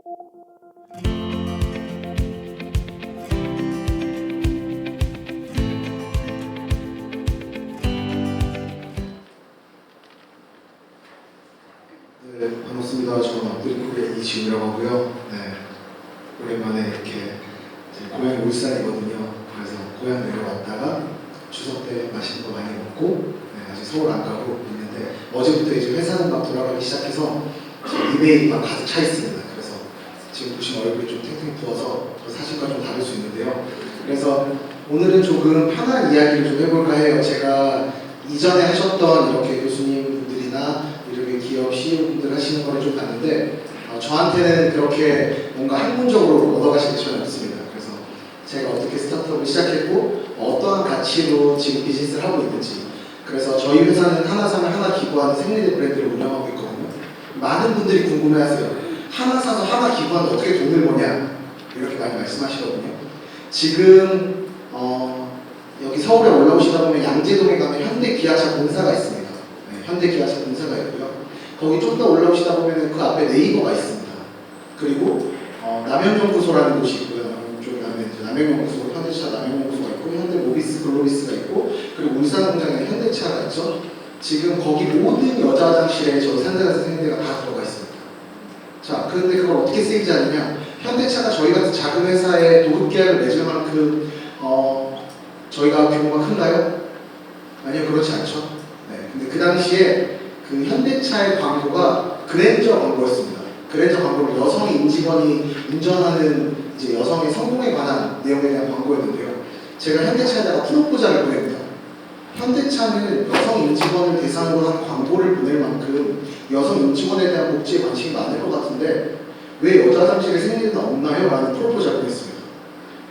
네, 반갑습니다. 저는 엎드리코리아 이지훈이라고 하고요. 네, 오랜만에 이렇게 제 고향이 울산이거든요. 그래서 고향 내려왔다가 추석 때 맛있는 거 많이 먹고 아직 서울 안 가고 있는데 어제부터 이제 회사는 막 돌아가기 시작해서 이메일이 막 가득 차 있습니다. 그래서 지금 보시면 얼굴이 좀 탱탱 부어서 사진과 좀 다를 수 있는데요. 그래서 오늘은 조금 편한 이야기를 좀 해볼까 해요. 제가 이전에 하셨던 이렇게 교수님분들이나 이렇게 기업 CEO분들 하시는 거를 좀 봤는데 저한테는 그렇게 뭔가 학문적으로 얻어가실 게 전혀 없습니다. 그래서 제가 어떻게 스타트업을 시작했고 어떠한 가치로 지금 비즈니스를 하고 있는지, 그래서 저희 회사는 하나상을 하나 기부하는 생리대 브랜드를 운영하고 있거든요. 많은 분들이 궁금해하세요. 하나 사서 하나 기부하는데 어떻게 돈을 버냐, 이렇게 많이 말씀하시거든요. 지금 여기 서울에 올라오시다 보면 양재동에 가면 현대기아차 본사가 있습니다. 네, 현대기아차 본사가 있고요. 거기 좀 더 올라오시다 보면 그 앞에 네이버가 있습니다. 그리고 남영연구소라는 곳이 있고요. 이쪽에 가면 이제 남영연구소, 현대차 남영연구소가 있고, 현대모비스 글로비스가 있고, 그리고 울산공장에 현대차가 있죠. 지금 거기 모든 여자 화장실에 저 산다가스 생리대가 다 들어가 있습니다. 자, 그런데 그걸 어떻게 쓰이지 않느냐? 현대차가 저희 같은 작은 회사에 도급 계약을 맺을 만큼 저희가 규모가 큰가요? 아니요, 그렇지 않죠. 네, 근데 그 당시에 그 현대차의 광고가 그랜저 광고였습니다. 그랜저 광고는 여성 임직원이 운전하는 이제 여성의 성공에 관한 내용에 대한 광고였는데요. 제가 현대차에다가 프로포즈를 보냅니다. 현대차는 여성 임직원을 대상으로 한 광고를 보낼 만큼 여성 임직원에 대한 복지에 관심이 많을 것 같은데 왜 여자 화장실에 생리대는 없나요? 라는 프로포즈를 보냈습니다.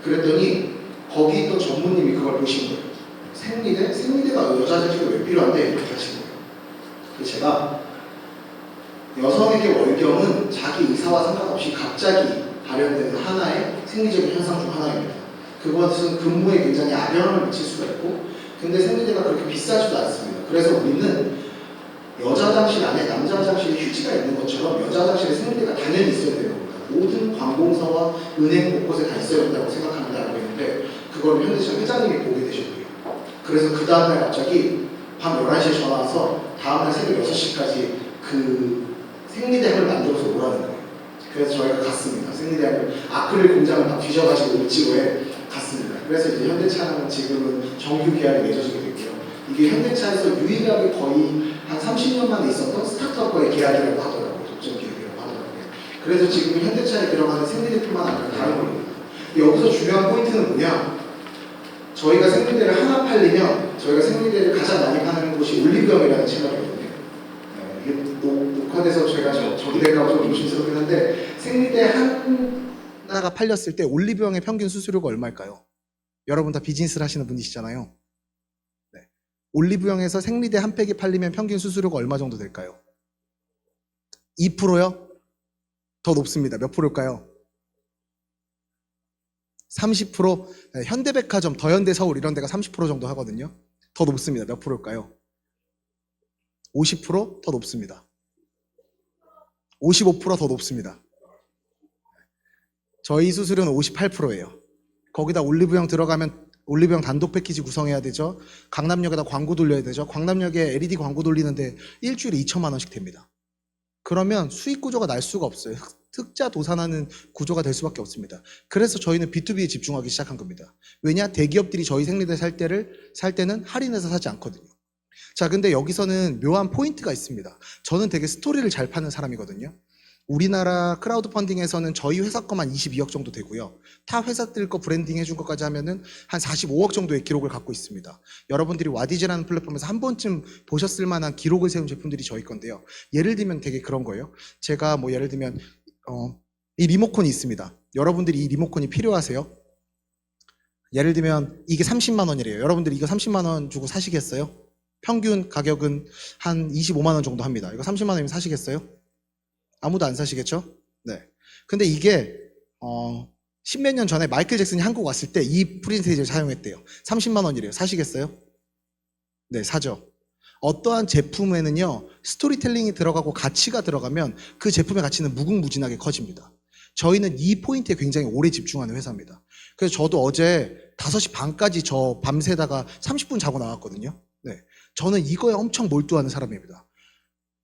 그랬더니 거기 있던 전무님이 그걸 보신 거예요. 생리대? 생리대가 여자 화장실에 왜 필요한데? 이렇게 하신 거예요. 그래서 제가 여성에게 월경은 자기 의사와 상관없이 갑자기 발현되는 하나의 생리적인 현상 중 하나입니다. 그것은 근무에 굉장히 악영향을 미칠 수가 있고, 근데 생리대가 그렇게 비싸지도 않습니다. 그래서 우리는 여자 화장실 안에 남자 화장실에 휴지가 있는 것처럼 여자 화장실에 생리대가 당연히 있어야 되는 겁니다. 모든 관공서와 은행 곳곳에 다 있어야 된다고 생각합니다라고 했는데 그걸 현대차 회장님이 보게 되셨고요. 그래서 그 다음날 갑자기 밤 11시에 전화 와서 다음날 새벽 6시까지 그 생리대학을 만들어서 오라는 거예요. 그래서 저희가 갔습니다. 생리대학을 아크릴 공장을 막 뒤져가지고 을지로에 갔습니다. 그래서 이제 현대차랑 지금은 정규 계약이 맺어지게 됐고요. 이게 현대차에서 유일하게 거의 한 30년 만에 있었던 스타트업과의 계약이라고 하더라고요. 독점 계약이라고 하더라고요. 그래서 지금 현대차에 들어가는 생리대뿐만 아니라 다른 겁니다. 여기서 중요한 포인트는 뭐냐? 저희가 생리대를 하나 팔리면 저희가 생리대를 가장 많이 파는 곳이 올리브영이라는 채널이거든요. 이게 녹화돼서 제가 저기 될까 좀 조심스럽긴 한데 생리대 하나가 팔렸을 때 올리브영의 평균 수수료가 얼마일까요? 여러분 다 비즈니스를 하시는 분이시잖아요. 네. 올리브영에서 생리대 한 팩이 팔리면 평균 수수료가 얼마 정도 될까요? 2%요? 더 높습니다. 몇 프로일까요? 30%? 네, 현대백화점, 더현대서울 이런 데가 30% 정도 하거든요. 더 높습니다. 몇 프로일까요? 50%? 더 높습니다. 55%더 높습니다. 저희 수수료는 58%예요. 거기다 올리브영 들어가면 올리브영 단독 패키지 구성해야 되죠. 강남역에다 광고 돌려야 되죠. 광남역에 LED 광고 돌리는데 일주일에 2천만 원씩 됩니다. 그러면 수익 구조가 날 수가 없어요. 흑자 도산하는 구조가 될 수밖에 없습니다. 그래서 저희는 B2B에 집중하기 시작한 겁니다. 왜냐? 대기업들이 저희 생리대 살 때는 할인해서 사지 않거든요. 자, 근데 여기서는 묘한 포인트가 있습니다. 저는 되게 스토리를 잘 파는 사람이거든요. 우리나라 크라우드 펀딩에서는 저희 회사 거만 22억 정도 되고요. 타 회사들 거 브랜딩 해준 것까지 하면은 한 45억 정도의 기록을 갖고 있습니다. 여러분들이 와디즈라는 플랫폼에서 한 번쯤 보셨을 만한 기록을 세운 제품들이 저희 건데요. 예를 들면 되게 그런 거예요. 제가 뭐 예를 들면 이 리모컨이 있습니다. 여러분들이 이 리모컨이 필요하세요? 예를 들면 이게 30만 원이래요. 여러분들이 이거 30만 원 주고 사시겠어요? 평균 가격은 한 25만 원 정도 합니다. 이거 30만 원이면 사시겠어요? 아무도 안 사시겠죠? 네. 근데 이게 십몇 년 전에 마이클 잭슨이 한국 왔을 때 이 프린세이즈를 사용했대요. 30만 원이래요. 사시겠어요? 네, 사죠. 어떠한 제품에는요, 스토리텔링이 들어가고 가치가 들어가면 그 제품의 가치는 무궁무진하게 커집니다. 저희는 이 포인트에 굉장히 오래 집중하는 회사입니다. 그래서 저도 어제 5시 반까지 저 밤새다가 30분 자고 나왔거든요. 네. 저는 이거에 엄청 몰두하는 사람입니다.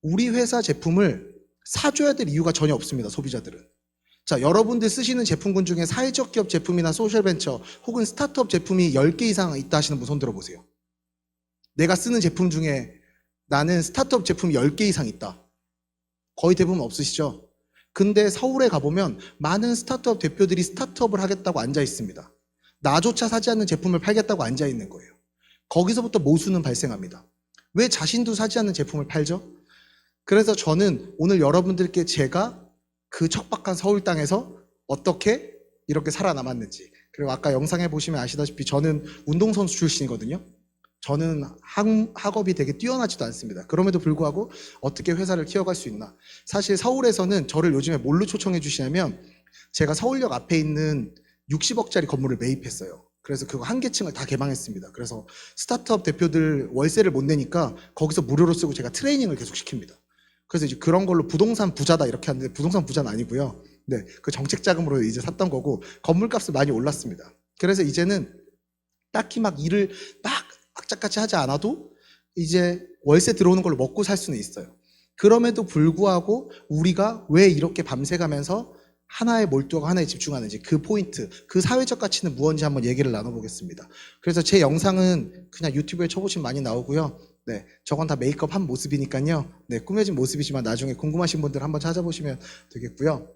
우리 회사 제품을 사줘야 될 이유가 전혀 없습니다, 소비자들은. 자, 여러분들 쓰시는 제품군 중에 사회적 기업 제품이나 소셜벤처 혹은 스타트업 제품이 10개 이상 있다 하시는 분 손 들어보세요. 내가 쓰는 제품 중에 나는 스타트업 제품이 10개 이상 있다. 거의 대부분 없으시죠? 근데 서울에 가보면 많은 스타트업 대표들이 스타트업을 하겠다고 앉아 있습니다. 나조차 사지 않는 제품을 팔겠다고 앉아 있는 거예요. 거기서부터 모순은 발생합니다. 왜 자신도 사지 않는 제품을 팔죠? 그래서 저는 오늘 여러분들께 제가 그 척박한 서울 땅에서 어떻게 이렇게 살아남았는지, 그리고 아까 영상에 보시면 아시다시피 저는 운동선수 출신이거든요. 저는 학업이 되게 뛰어나지도 않습니다. 그럼에도 불구하고 어떻게 회사를 키워갈 수 있나. 사실 서울에서는 저를 요즘에 뭘로 초청해 주시냐면 제가 서울역 앞에 있는 60억짜리 건물을 매입했어요. 그래서 그거 한 개층을 다 개방했습니다. 그래서 스타트업 대표들 월세를 못 내니까 거기서 무료로 쓰고 제가 트레이닝을 계속 시킵니다. 그래서 이제 그런 걸로 부동산 부자다 이렇게 하는데 부동산 부자는 아니고요. 네, 그 정책 자금으로 이제 샀던 거고 건물값이 많이 올랐습니다. 그래서 이제는 딱히 막 일을 막 악착같이 하지 않아도 이제 월세 들어오는 걸로 먹고 살 수는 있어요. 그럼에도 불구하고 우리가 왜 이렇게 밤새 가면서 하나에 몰두하고 하나에 집중하는지 그 포인트, 그 사회적 가치는 무엇인지 한번 얘기를 나눠보겠습니다. 그래서 제 영상은 그냥 유튜브에 쳐보시면 많이 나오고요. 네, 저건 다 메이크업 한 모습이니까요. 네, 꾸며진 모습이지만 나중에 궁금하신 분들 한번 찾아보시면 되겠고요.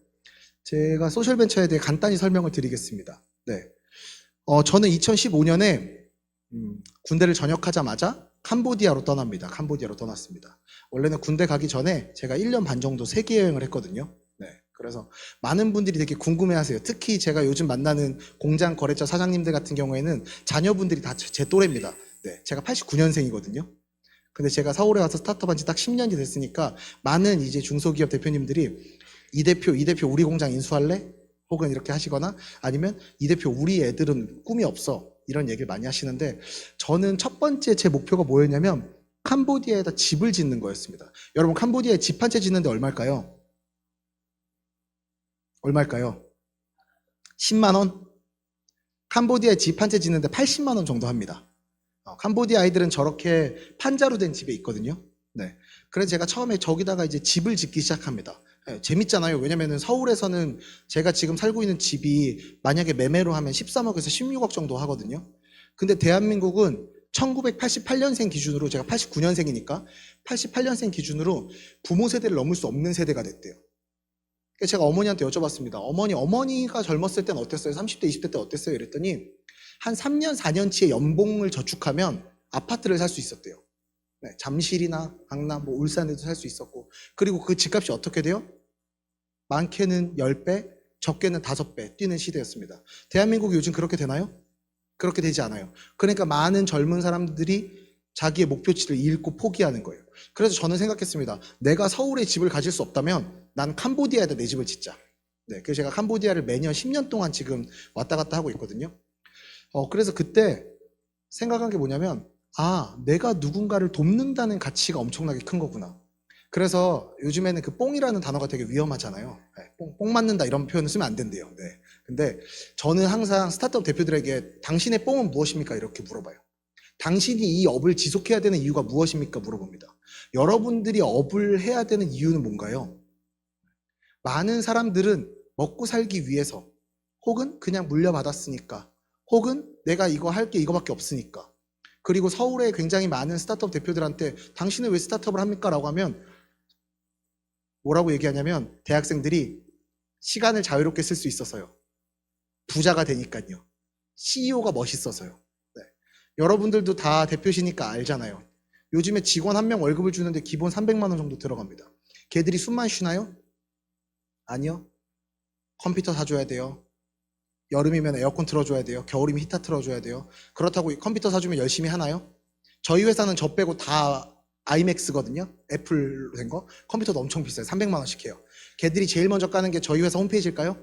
제가 소셜벤처에 대해 간단히 설명을 드리겠습니다. 네, 저는 2015년에 군대를 전역하자마자 캄보디아로 떠납니다. 캄보디아로 떠났습니다. 원래는 군대 가기 전에 제가 1년 반 정도 세계 여행을 했거든요. 네, 그래서 많은 분들이 되게 궁금해하세요. 특히 제가 요즘 만나는 공장 거래처 사장님들 같은 경우에는 자녀분들이 다 제 또래입니다. 네, 제가 89년생이거든요. 근데 제가 서울에 와서 스타트업 한 지 딱 10년이 됐으니까 많은 이제 중소기업 대표님들이 이 대표 우리 공장 인수할래? 혹은 이렇게 하시거나 아니면 이 대표 우리 애들은 꿈이 없어. 이런 얘기를 많이 하시는데 저는 첫 번째 제 목표가 뭐였냐면 캄보디아에다 집을 짓는 거였습니다. 여러분 캄보디아에 집 한 채 짓는데 얼마일까요? 얼마일까요? 10만 원? 캄보디아에 집 한 채 짓는데 80만 원 정도 합니다. 캄보디아 아이들은 저렇게 판자로 된 집에 있거든요. 네. 그래서 제가 처음에 저기다가 이제 집을 짓기 시작합니다. 네, 재밌잖아요. 왜냐면은 서울에서는 제가 지금 살고 있는 집이 만약에 매매로 하면 13억에서 16억 정도 하거든요. 근데 대한민국은 1988년생 기준으로 제가 89년생이니까 88년생 기준으로 부모 세대를 넘을 수 없는 세대가 됐대요. 그래서 제가 어머니한테 여쭤봤습니다. 어머니가 젊었을 땐 어땠어요? 30대, 20대 때 어땠어요? 이랬더니 한 3년, 4년치의 연봉을 저축하면 아파트를 살 수 있었대요. 네, 잠실이나 강남, 뭐 울산에도 살 수 있었고, 그리고 그 집값이 어떻게 돼요? 많게는 10배, 적게는 5배 뛰는 시대였습니다. 대한민국이 요즘 그렇게 되나요? 그렇게 되지 않아요. 그러니까 많은 젊은 사람들이 자기의 목표치를 잃고 포기하는 거예요. 그래서 저는 생각했습니다. 내가 서울에 집을 가질 수 없다면 난 캄보디아에다 내 집을 짓자. 네, 그래서 제가 캄보디아를 매년 10년 동안 지금 왔다 갔다 하고 있거든요. 그래서 그때 생각한 게 뭐냐면 내가 누군가를 돕는다는 가치가 엄청나게 큰 거구나. 그래서 요즘에는 그 뽕이라는 단어가 되게 위험하잖아요. 네, 뽕 맞는다 이런 표현을 쓰면 안 된대요. 네. 근데 저는 항상 스타트업 대표들에게 당신의 뽕은 무엇입니까? 이렇게 물어봐요. 당신이 이 업을 지속해야 되는 이유가 무엇입니까? 물어봅니다. 여러분들이 업을 해야 되는 이유는 뭔가요? 많은 사람들은 먹고 살기 위해서 혹은 그냥 물려받았으니까 혹은 내가 이거 할 게 이거밖에 없으니까 그리고 서울에 굉장히 많은 스타트업 대표들한테 당신은 왜 스타트업을 합니까? 라고 하면 뭐라고 얘기하냐면 대학생들이 시간을 자유롭게 쓸 수 있어서요. 부자가 되니까요. CEO가 멋있어서요. 네. 여러분들도 다 대표시니까 알잖아요. 요즘에 직원 한 명 월급을 주는데 기본 300만 원 정도 들어갑니다. 걔들이 숨만 쉬나요? 아니요. 컴퓨터 사줘야 돼요. 여름이면 에어컨 틀어줘야 돼요. 겨울이면 히터 틀어줘야 돼요. 그렇다고 컴퓨터 사주면 열심히 하나요? 저희 회사는 저 빼고 다 아이맥스거든요. 애플로 된 거. 컴퓨터도 엄청 비싸요. 300만 원씩 해요. 걔들이 제일 먼저 까는 게 저희 회사 홈페이지일까요?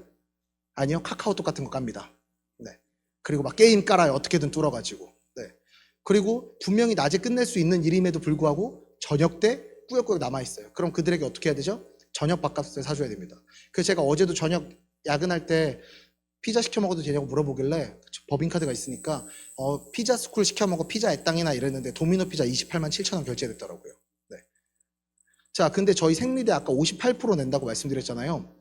아니요. 카카오톡 같은 거 깝니다. 네. 그리고 막 게임 깔아요. 어떻게든 뚫어가지고. 네. 그리고 분명히 낮에 끝낼 수 있는 일임에도 불구하고 저녁 때 꾸역꾸역 남아있어요. 그럼 그들에게 어떻게 해야 되죠? 저녁 밥값을 사줘야 됩니다. 그래서 제가 어제도 저녁 야근할 때 피자 시켜 먹어도 되냐고 물어보길래 법인카드가 있으니까 피자 스쿨 시켜 먹어 피자 애땅이나 이랬는데 도미노 피자 28만 7천 원 결제됐더라고요. 네. 자, 근데 저희 생리대 아까 58% 낸다고 말씀드렸잖아요.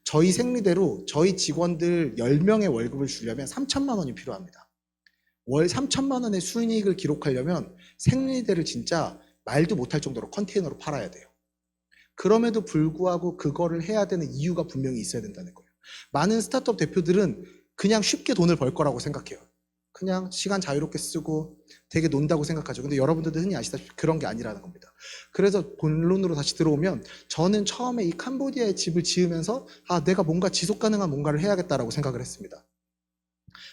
저희 생리대로 저희 직원들 10명의 월급을 주려면 3천만 원이 필요합니다. 월 3천만 원의 순이익을 기록하려면 생리대를 진짜 말도 못할 정도로 컨테이너로 팔아야 돼요. 그럼에도 불구하고 그거를 해야 되는 이유가 분명히 있어야 된다는 거예요. 많은 스타트업 대표들은 그냥 쉽게 돈을 벌 거라고 생각해요. 그냥 시간 자유롭게 쓰고 되게 논다고 생각하죠. 근데 여러분들도 흔히 아시다시피 그런 게 아니라는 겁니다. 그래서 본론으로 다시 들어오면 저는 처음에 이 캄보디아에 집을 지으면서 내가 뭔가 지속 가능한 뭔가를 해야겠다라고 생각을 했습니다.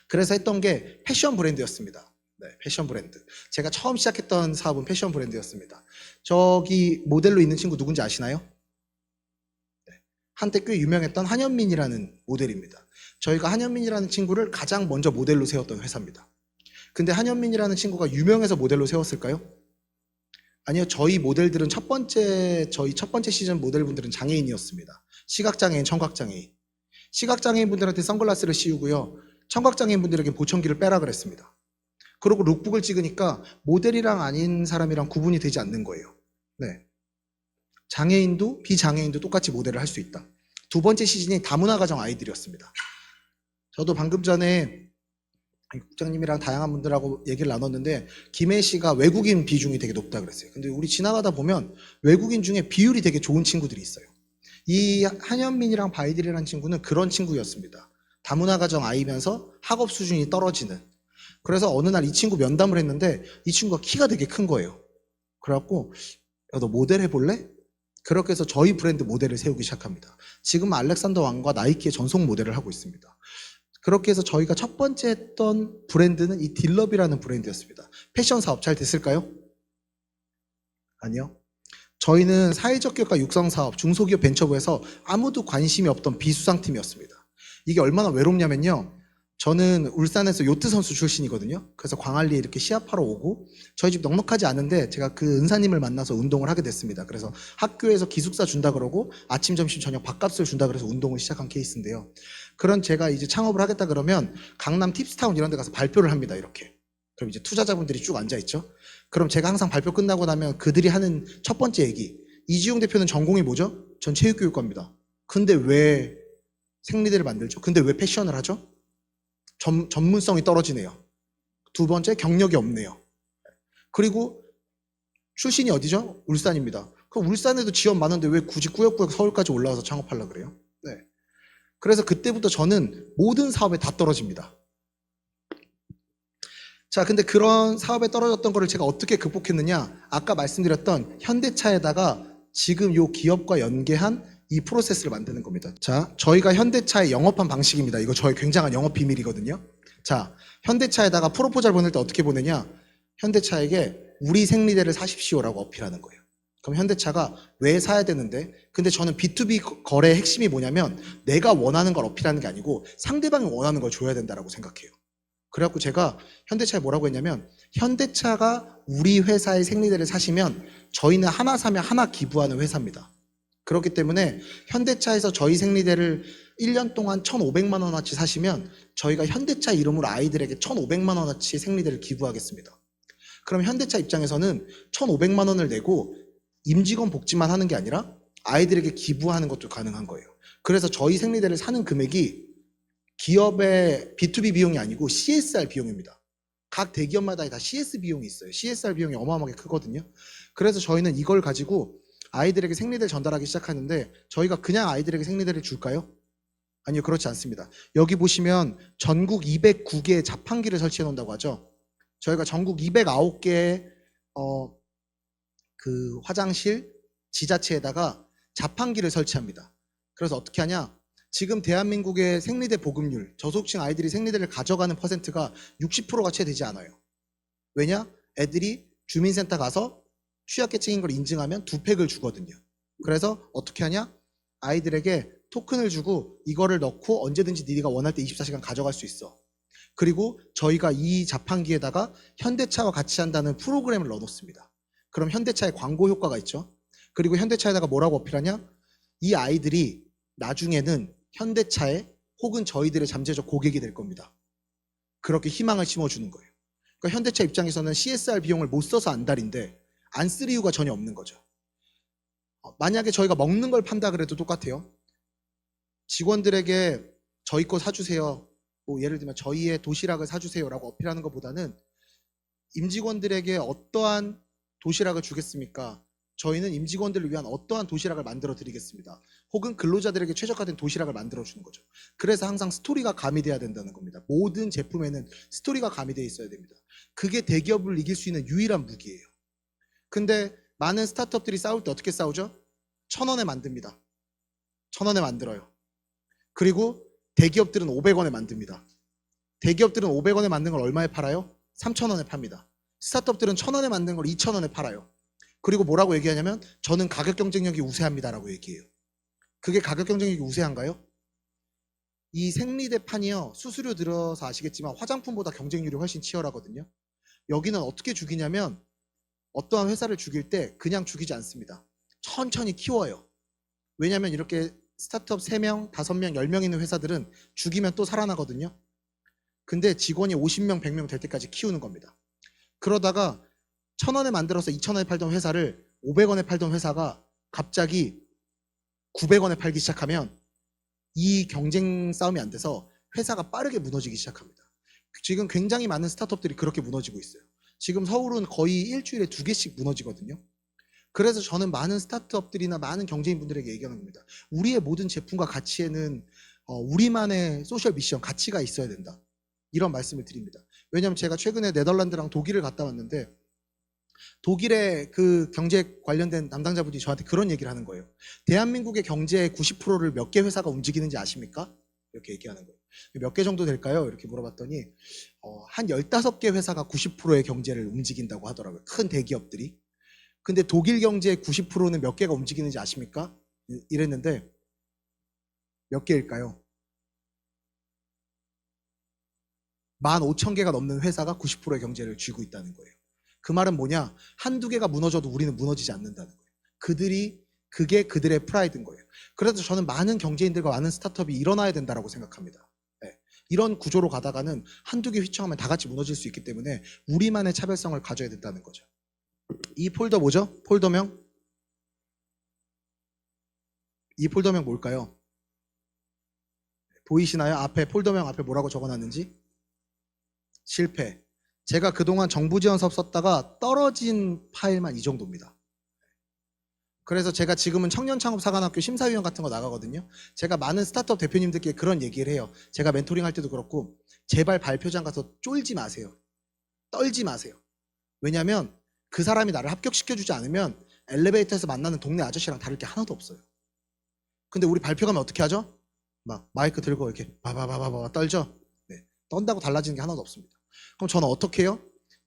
그래서 했던 게 패션 브랜드였습니다. 네, 패션 브랜드. 제가 처음 시작했던 사업은 패션 브랜드였습니다. 저기 모델로 있는 친구 누군지 아시나요? 네, 한때 꽤 유명했던 한현민이라는 모델입니다. 저희가 한현민이라는 친구를 가장 먼저 모델로 세웠던 회사입니다. 근데 한현민이라는 친구가 유명해서 모델로 세웠을까요? 아니요, 저희 모델들은 저희 첫 번째 시즌 모델분들은 장애인이었습니다. 시각장애인, 청각장애인. 시각장애인분들한테 선글라스를 씌우고요. 청각장애인분들에게 보청기를 빼라 그랬습니다. 그리고 룩북을 찍으니까 모델이랑 아닌 사람이랑 구분이 되지 않는 거예요. 네. 장애인도 비장애인도 똑같이 모델을 할 수 있다. 두 번째 시즌이 다문화 가정 아이들이었습니다. 저도 방금 전에 국장님이랑 다양한 분들하고 얘기를 나눴는데 김혜 씨가 외국인 비중이 되게 높다 그랬어요. 근데 우리 지나가다 보면 외국인 중에 비율이 되게 좋은 친구들이 있어요. 이 한현민이랑 바이들이라는 친구는 그런 친구였습니다. 다문화 가정 아이면서 학업 수준이 떨어지는. 그래서 어느 날 이 친구 면담을 했는데 이 친구가 키가 되게 큰 거예요. 그래갖고 너 모델 해볼래? 그렇게 해서 저희 브랜드 모델을 세우기 시작합니다. 지금 알렉산더 왕과 나이키의 전속 모델을 하고 있습니다. 그렇게 해서 저희가 첫 번째 했던 브랜드는 이 딜럽이라는 브랜드였습니다. 패션 사업 잘 됐을까요? 아니요. 저희는 사회적 기업가 육성 사업, 중소기업 벤처부에서 아무도 관심이 없던 비수상팀이었습니다. 이게 얼마나 외롭냐면요. 저는 울산에서 요트 선수 출신이거든요. 그래서 광안리에 이렇게 시합하러 오고 저희 집 넉넉하지 않은데 제가 그 은사님을 만나서 운동을 하게 됐습니다. 그래서 학교에서 기숙사 준다 그러고 아침, 점심, 저녁 밥값을 준다 그래서 운동을 시작한 케이스인데요. 그런 제가 이제 창업을 하겠다 그러면 강남 팁스타운 이런 데 가서 발표를 합니다. 이렇게. 그럼 이제 투자자분들이 쭉 앉아있죠. 그럼 제가 항상 발표 끝나고 나면 그들이 하는 첫 번째 얘기. 이지용 대표는 전공이 뭐죠? 전 체육교육과입니다. 근데 왜 생리대를 만들죠? 근데 왜 패션을 하죠? 전문성이 떨어지네요. 두 번째, 경력이 없네요. 그리고 출신이 어디죠? 울산입니다. 그럼 울산에도 지원 많은데 왜 굳이 꾸역꾸역 서울까지 올라와서 창업하려고 그래요? 네. 그래서 그때부터 저는 모든 사업에 다 떨어집니다. 자, 근데 그런 사업에 떨어졌던 거를 제가 어떻게 극복했느냐? 아까 말씀드렸던 현대차에다가 지금 요 기업과 연계한 이 프로세스를 만드는 겁니다. 자, 저희가 현대차에 영업한 방식입니다. 이거 저희 굉장한 영업 비밀이거든요. 자, 현대차에다가 프로포절 보낼 때 어떻게 보내냐? 현대차에게 우리 생리대를 사십시오라고 어필하는 거예요. 그럼 현대차가 왜 사야 되는데? 근데 저는 B2B 거래의 핵심이 뭐냐면 내가 원하는 걸 어필하는 게 아니고 상대방이 원하는 걸 줘야 된다고 생각해요. 그래갖고 제가 현대차에 뭐라고 했냐면 현대차가 우리 회사의 생리대를 사시면 저희는 하나 사면 하나 기부하는 회사입니다. 그렇기 때문에 현대차에서 저희 생리대를 1년 동안 1,500만 원어치 사시면 저희가 현대차 이름으로 아이들에게 1,500만 원어치 생리대를 기부하겠습니다. 그럼 현대차 입장에서는 1,500만 원을 내고 임직원 복지만 하는 게 아니라 아이들에게 기부하는 것도 가능한 거예요. 그래서 저희 생리대를 사는 금액이 기업의 B2B 비용이 아니고 CSR 비용입니다. 각 대기업마다 다 CS 비용이 있어요. CSR 비용이 어마어마하게 크거든요. 그래서 저희는 이걸 가지고 아이들에게 생리대를 전달하기 시작하는데 저희가 그냥 아이들에게 생리대를 줄까요? 아니요, 그렇지 않습니다. 여기 보시면 전국 209개의 자판기를 설치해 놓는다고 하죠. 저희가 전국 209개의 그 화장실 지자체에다가 자판기를 설치합니다. 그래서 어떻게 하냐? 지금 대한민국의 생리대 보급률, 저소득층 아이들이 생리대를 가져가는 퍼센트가 60%가 채 되지 않아요. 왜냐? 애들이 주민센터 가서 취약계층인 걸 인증하면 2팩을 주거든요. 그래서 어떻게 하냐? 아이들에게 토큰을 주고 이거를 넣고 언제든지 네가 원할 때 24시간 가져갈 수 있어. 그리고 저희가 이 자판기에다가 현대차와 같이 한다는 프로그램을 넣어놓습니다. 그럼 현대차의 광고 효과가 있죠. 그리고 현대차에다가 뭐라고 어필하냐? 이 아이들이 나중에는 현대차의 혹은 저희들의 잠재적 고객이 될 겁니다. 그렇게 희망을 심어주는 거예요. 그러니까 현대차 입장에서는 CSR 비용을 못 써서 안달인데 안 쓸 이유가 전혀 없는 거죠. 만약에 저희가 먹는 걸 판다 그래도 똑같아요. 직원들에게 저희 거 사주세요. 뭐 예를 들면 저희의 도시락을 사주세요라고 어필하는 것보다는 임직원들에게 어떠한 도시락을 주겠습니까? 저희는 임직원들을 위한 어떠한 도시락을 만들어 드리겠습니다. 혹은 근로자들에게 최적화된 도시락을 만들어 주는 거죠. 그래서 항상 스토리가 가미돼야 된다는 겁니다. 모든 제품에는 스토리가 가미되어 있어야 됩니다. 그게 대기업을 이길 수 있는 유일한 무기예요. 근데 많은 스타트업들이 싸울 때 어떻게 싸우죠? 1,000원에 만듭니다. 1,000원에 만들어요. 그리고 대기업들은 500원에 만듭니다. 대기업들은 500원에 만든 걸 얼마에 팔아요? 3,000원에 팝니다. 스타트업들은 1,000원에 만든 걸 2,000원에 팔아요. 그리고 뭐라고 얘기하냐면 저는 가격 경쟁력이 우세합니다라고 얘기해요. 그게 가격 경쟁력이 우세한가요? 이 생리대판이요. 수수료 들어서 아시겠지만 화장품보다 경쟁률이 훨씬 치열하거든요. 여기는 어떻게 죽이냐면 어떠한 회사를 죽일 때 그냥 죽이지 않습니다. 천천히 키워요. 왜냐하면 이렇게 스타트업 3명, 5명, 10명 있는 회사들은 죽이면 또 살아나거든요. 근데 직원이 50명, 100명 될 때까지 키우는 겁니다. 그러다가 1,000원에 만들어서 2,000원에 팔던 회사를 500원에 팔던 회사가 갑자기 900원에 팔기 시작하면 이 경쟁 싸움이 안 돼서 회사가 빠르게 무너지기 시작합니다. 지금 굉장히 많은 스타트업들이 그렇게 무너지고 있어요. 지금 서울은 거의 일주일에 2개씩 무너지거든요. 그래서 저는 많은 스타트업들이나 많은 경제인분들에게 얘기하는 겁니다. 우리의 모든 제품과 가치에는 우리만의 소셜 미션, 가치가 있어야 된다. 이런 말씀을 드립니다. 왜냐하면 제가 최근에 네덜란드랑 독일을 갔다 왔는데 독일의 그 경제 관련된 담당자분이 저한테 그런 얘기를 하는 거예요. 대한민국의 경제의 90%를 몇 개 회사가 움직이는지 아십니까? 이렇게 얘기하는 거예요. 몇 개 정도 될까요? 이렇게 물어봤더니 한 15개 회사가 90%의 경제를 움직인다고 하더라고요. 큰 대기업들이. 근데 독일 경제의 90%는 몇 개가 움직이는지 아십니까? 이랬는데 몇 개일까요? 15,000개가 넘는 회사가 90%의 경제를 쥐고 있다는 거예요. 그 말은 뭐냐? 한두 개가 무너져도 우리는 무너지지 않는다는 거예요. 그게 그들의 프라이드인 거예요. 그래서 저는 많은 경제인들과 많은 스타트업이 일어나야 된다고 생각합니다. 네. 이런 구조로 가다가는 한두 개 휘청하면 다 같이 무너질 수 있기 때문에 우리만의 차별성을 가져야 된다는 거죠. 이 폴더 뭐죠? 폴더명? 이 폴더명 뭘까요? 보이시나요? 앞에 폴더명 앞에 뭐라고 적어놨는지? 실패. 제가 그동안 정부 지원 사업 썼다가 떨어진 파일만 이 정도입니다. 그래서 제가 지금은 청년창업사관학교 심사위원 같은 거 나가거든요. 제가 많은 스타트업 대표님들께 그런 얘기를 해요. 제가 멘토링 할 때도 그렇고 제발 발표장 가서 쫄지 마세요. 떨지 마세요. 왜냐하면 그 사람이 나를 합격시켜주지 않으면 엘리베이터에서 만나는 동네 아저씨랑 다를 게 하나도 없어요. 근데 우리 발표 가면 어떻게 하죠? 막 마이크 들고 이렇게 바바바바바 떨죠? 네. 떤다고 달라지는 게 하나도 없습니다. 그럼 저는 어떻게 해요?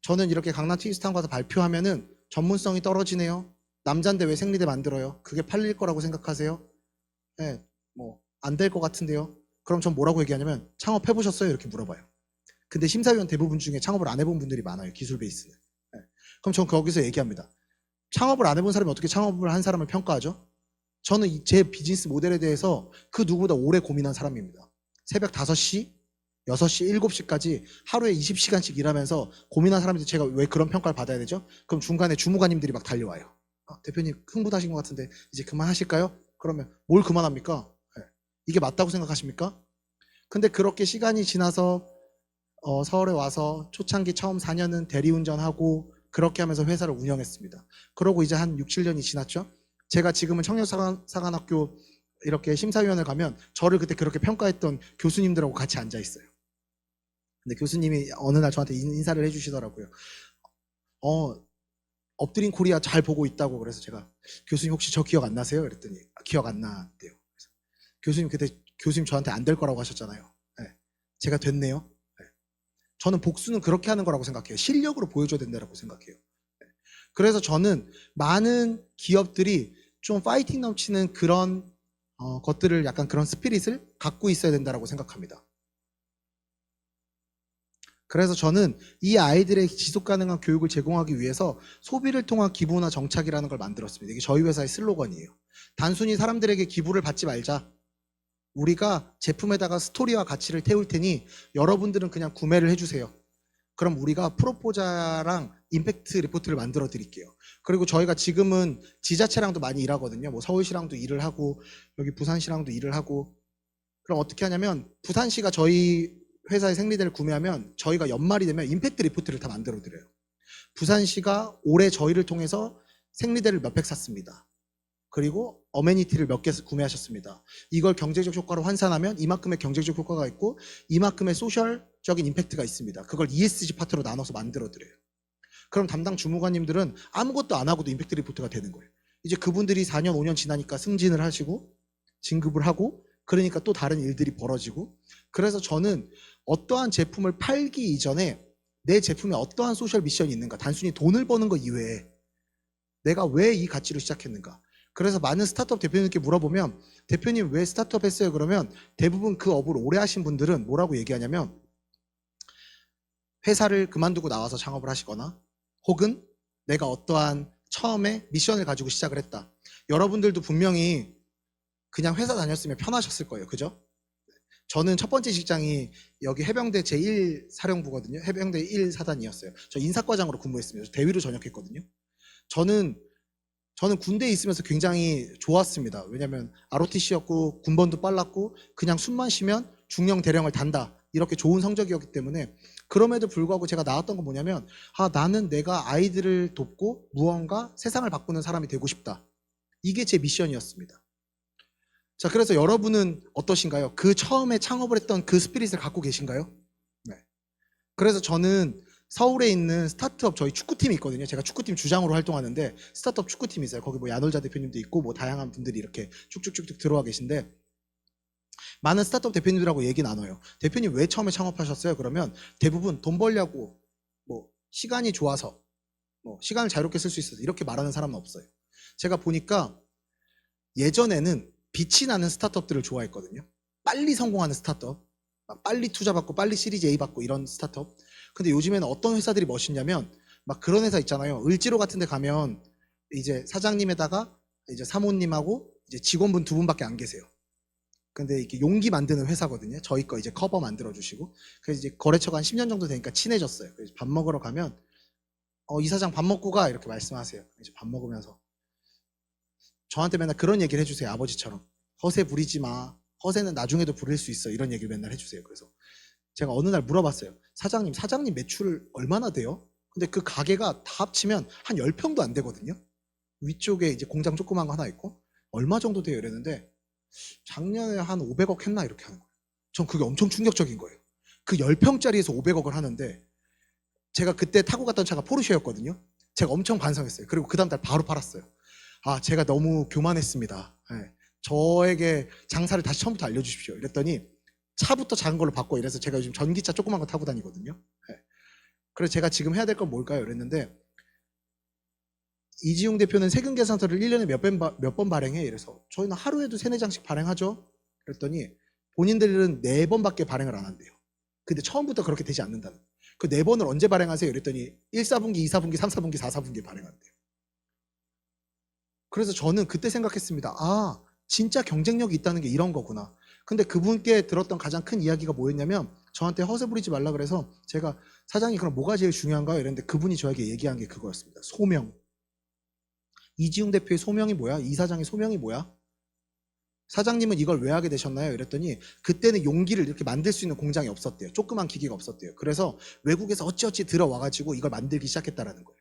저는 이렇게 강남 트위스타운 가서 발표하면은 전문성이 떨어지네요. 남잔데 왜 생리대 만들어요? 그게 팔릴 거라고 생각하세요? 네, 뭐 안 될 것 같은데요. 그럼 전 뭐라고 얘기하냐면 창업해보셨어요? 이렇게 물어봐요. 근데 심사위원 대부분 중에 창업을 안 해본 분들이 많아요. 기술 베이스는. 네. 그럼 전 거기서 얘기합니다. 창업을 안 해본 사람이 어떻게 창업을 한 사람을 평가하죠? 저는 제 비즈니스 모델에 대해서 그 누구보다 오래 고민한 사람입니다. 새벽 5시, 6시, 7시까지 하루에 20시간씩 일하면서 고민한 사람인데 제가 왜 그런 평가를 받아야 되죠? 그럼 중간에 주무관님들이 막 달려와요. 대표님 흥분하신 것 같은데 이제 그만하실까요? 그러면 뭘 그만합니까? 네. 이게 맞다고 생각하십니까? 근데 그렇게 시간이 지나서 서울에 와서 초창기 처음 4년은 대리운전하고 그렇게 하면서 회사를 운영했습니다. 그러고 이제 한 6, 7년이 지났죠. 제가 지금은 청년사관학교 이렇게 심사위원을 가면 저를 그때 그렇게 평가했던 교수님들하고 같이 앉아 있어요. 근데 교수님이 어느 날 저한테 인사를 해주시더라고요. 엎드린 코리아 잘 보고 있다고. 그래서 제가 교수님 혹시 저 기억 안 나세요? 그랬더니 기억 안 나대요. 교수님 그때 교수님 저한테 안 될 거라고 하셨잖아요. 네. 제가 됐네요. 네. 저는 복수는 그렇게 하는 거라고 생각해요. 실력으로 보여줘야 된다고 생각해요. 네. 그래서 저는 많은 기업들이 좀 파이팅 넘치는 그런 것들을 약간 그런 스피릿을 갖고 있어야 된다고 생각합니다. 그래서 저는 이 아이들의 지속 가능한 교육을 제공하기 위해서 소비를 통한 기부나 정착이라는 걸 만들었습니다. 이게 저희 회사의 슬로건이에요. 단순히 사람들에게 기부를 받지 말자. 우리가 제품에다가 스토리와 가치를 태울 테니 여러분들은 그냥 구매를 해주세요. 그럼 우리가 프로포자랑 임팩트 리포트를 만들어 드릴게요. 그리고 저희가 지금은 지자체랑도 많이 일하거든요. 뭐 서울시랑도 일을 하고 여기 부산시랑도 일을 하고. 그럼 어떻게 하냐면 부산시가 저희 회사의 생리대를 구매하면 저희가 연말이 되면 임팩트 리포트를 다 만들어 드려요. 부산시가 올해 저희를 통해서 생리대를 몇 팩 샀습니다. 그리고 어메니티를 몇 개 구매하셨습니다. 이걸 경제적 효과로 환산하면 이만큼의 경제적 효과가 있고 이만큼의 소셜적인 임팩트가 있습니다. 그걸 ESG 파트로 나눠서 만들어 드려요. 그럼 담당 주무관님들은 아무것도 안 하고도 임팩트 리포트가 되는 거예요. 이제 그분들이 4년, 5년 지나니까 승진을 하시고 진급을 하고 그러니까 또 다른 일들이 벌어지고 그래서 저는 어떠한 제품을 팔기 이전에 내 제품에 어떠한 소셜 미션이 있는가 단순히 돈을 버는 것 이외에 내가 왜 이 가치로 시작했는가 그래서 많은 스타트업 대표님께 물어보면 대표님 왜 스타트업 했어요? 그러면 대부분 그 업을 오래 하신 분들은 뭐라고 얘기하냐면 회사를 그만두고 나와서 창업을 하시거나 혹은 내가 어떠한 처음에 미션을 가지고 시작을 했다. 여러분들도 분명히 그냥 회사 다녔으면 편하셨을 거예요. 그죠? 저는 첫 번째 직장이 여기 해병대 제1사령부거든요. 해병대 1사단이었어요. 저 인사과장으로 근무했습니다. 대위로 전역했거든요. 저는 군대에 있으면서 굉장히 좋았습니다. 왜냐면 ROTC였고 군번도 빨랐고 그냥 숨만 쉬면 중령 대령을 단다. 이렇게 좋은 성적이었기 때문에 그럼에도 불구하고 제가 나왔던 건 뭐냐면 나는 내가 아이들을 돕고 무언가 세상을 바꾸는 사람이 되고 싶다. 이게 제 미션이었습니다. 자, 그래서 여러분은 어떠신가요? 그 처음에 창업을 했던 그 스피릿을 갖고 계신가요? 네. 그래서 저는 서울에 있는 스타트업 저희 축구팀이 있거든요. 제가 축구팀 주장으로 활동하는데 스타트업 축구팀이 있어요. 거기 뭐 야놀자 대표님도 있고 뭐 다양한 분들이 이렇게 쭉쭉쭉쭉 들어와 계신데 많은 스타트업 대표님들하고 얘기 나눠요. 대표님 왜 처음에 창업하셨어요? 그러면 대부분 돈 벌려고 뭐 시간이 좋아서 뭐 시간을 자유롭게 쓸 수 있어서 이렇게 말하는 사람은 없어요. 제가 보니까 예전에는 빛이 나는 스타트업들을 좋아했거든요. 빨리 성공하는 스타트업, 빨리 투자받고 빨리 시리즈 A 받고 이런 스타트업. 근데 요즘에는 어떤 회사들이 멋있냐면 막 그런 회사 있잖아요. 을지로 같은 데 가면 이제 사장님에다가 이제 사모님하고 이제 직원분 2분밖에 안 계세요. 근데 이렇게 용기 만드는 회사거든요. 저희 거 이제 커버 만들어 주시고. 그래서 이제 거래처가 한 10년 정도 되니까 친해졌어요. 그래서 밥 먹으러 가면 이 사장 밥 먹고 가 이렇게 말씀하세요. 이제 밥 먹으면서 저한테 맨날 그런 얘기를 해주세요. 아버지처럼 허세 부리지 마. 허세는 나중에도 부릴 수 있어. 이런 얘기를 맨날 해주세요. 그래서 제가 어느 날 물어봤어요. 사장님 매출 얼마나 돼요? 근데 그 가게가 다 합치면 한 10평도 안 되거든요. 위쪽에 이제 공장 조그만 거 하나 있고 얼마 정도 돼요? 이랬는데 작년에 한 500억 했나 이렇게 하는 거예요. 전 그게 엄청 충격적인 거예요. 그 10평짜리에서 500억을 하는데 제가 그때 타고 갔던 차가 포르쉐였거든요. 제가 엄청 반성했어요. 그리고 그 다음 달 바로 팔았어요. 제가 너무 교만했습니다. 네. 저에게 장사를 다시 처음부터 알려주십시오. 이랬더니 차부터 작은 걸로 바꿔 이래서 제가 요즘 전기차 조그만 거 타고 다니거든요. 네. 그래서 제가 지금 해야 될 건 뭘까요? 이랬는데 이지용 대표는 세금 계산서를 1년에 몇 번 발행해? 이래서 저희는 하루에도 3-4장씩 발행하죠. 그랬더니 본인들은 4번밖에 발행을 안 한대요. 근데 처음부터 그렇게 되지 않는다는. 그 4번을 언제 발행하세요? 이랬더니 1, 4분기, 2, 4분기, 3, 4분기, 4, 4분기에 발행한대요. 그래서 저는 그때 생각했습니다. 진짜 경쟁력이 있다는 게 이런 거구나. 근데 그분께 들었던 가장 큰 이야기가 뭐였냐면 저한테 허세 부리지 말라 그래서 제가 사장님 그럼 뭐가 제일 중요한가요? 이랬는데 그분이 저에게 얘기한 게 그거였습니다. 소명. 이지용 대표의 소명이 뭐야? 이 사장의 소명이 뭐야? 사장님은 이걸 왜 하게 되셨나요? 이랬더니 그때는 용기를 이렇게 만들 수 있는 공장이 없었대요. 조그만 기계가 없었대요. 그래서 외국에서 어찌어찌 들어와가지고 이걸 만들기 시작했다라는 거예요.